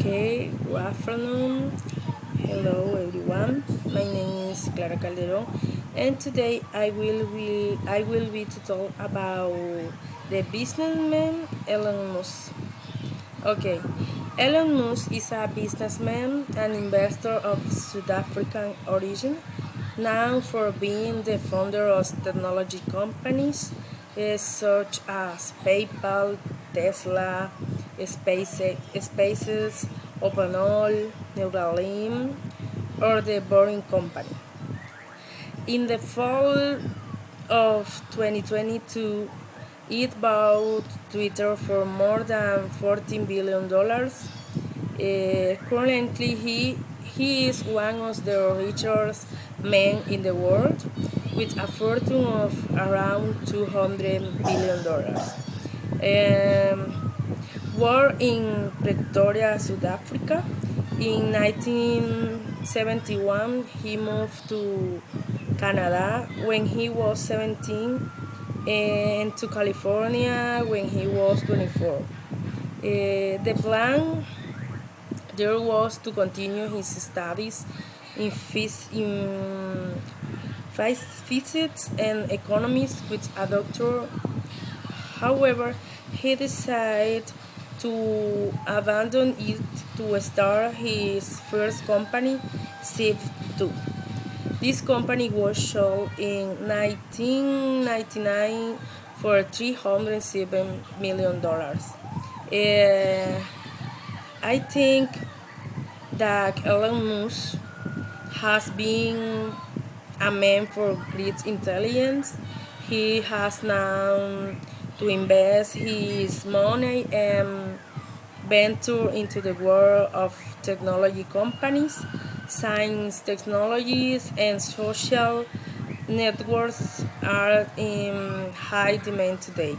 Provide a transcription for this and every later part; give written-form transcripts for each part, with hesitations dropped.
Okay, good afternoon. Hello everyone. My name is Clara Calderon, and today I will be to talk about the businessman Elon Musk. Okay, Elon Musk is a businessman and investor of South African origin, known for being the founder of technology companies such as PayPal, Tesla, Spaces, OpenAI, Neuralink, or the Boring Company. In the fall of 2022, it bought Twitter for more than $14 billion. Currently, he is one of the richest men in the world, with a fortune of around $200 billion. Born in Pretoria, South Africa, in 1971 he moved to Canada when he was 17 and to California when he was 24. The plan there was to continue his studies in, physics and economics with a doctor. However, he decided to abandon it to start his first company, Shift2. This company was sold in 1999 for $307 million. I think that Elon Musk has been a man for great intelligence. He has now to invest his money and venture into the world of technology companies, science technologies, and social networks are in high demand today.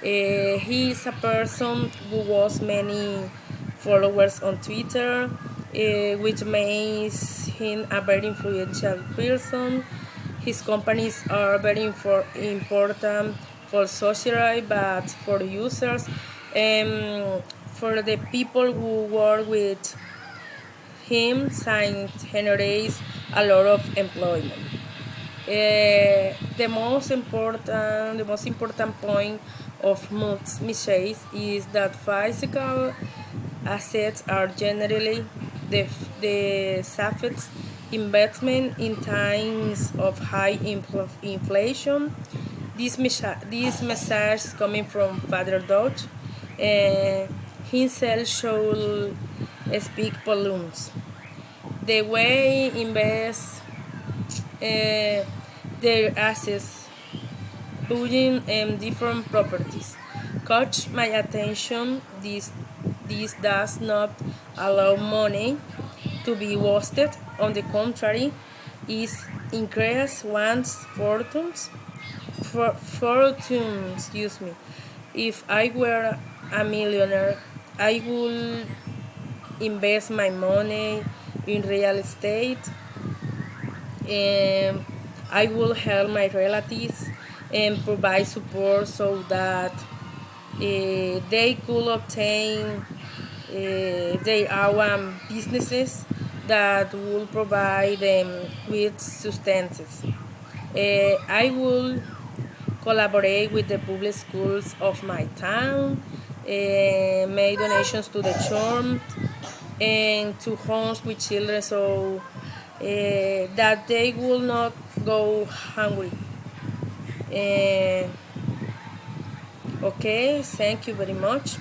He is a person who has many followers on Twitter, which makes him a very influential person. His companies are very important for society, but for users and for the people who work with him, science generates a lot of employment. The most important point of Musk's message is that physical assets are generally the safest investment in times of high inflation. This message is coming from Father Dodge. Himself should speak volumes. The way invest their assets, buying different properties, caught my attention. This does not allow money to be wasted. On the contrary, it increases one's fortune. Excuse me. If I were a millionaire, I would invest my money in real estate, and I will help my relatives and provide support so that they could obtain their own businesses that will provide them with sustenance. I will collaborate with the public schools of my town, make donations to the church and to homes with children so that they will not go hungry. Uh, okay, thank you very much.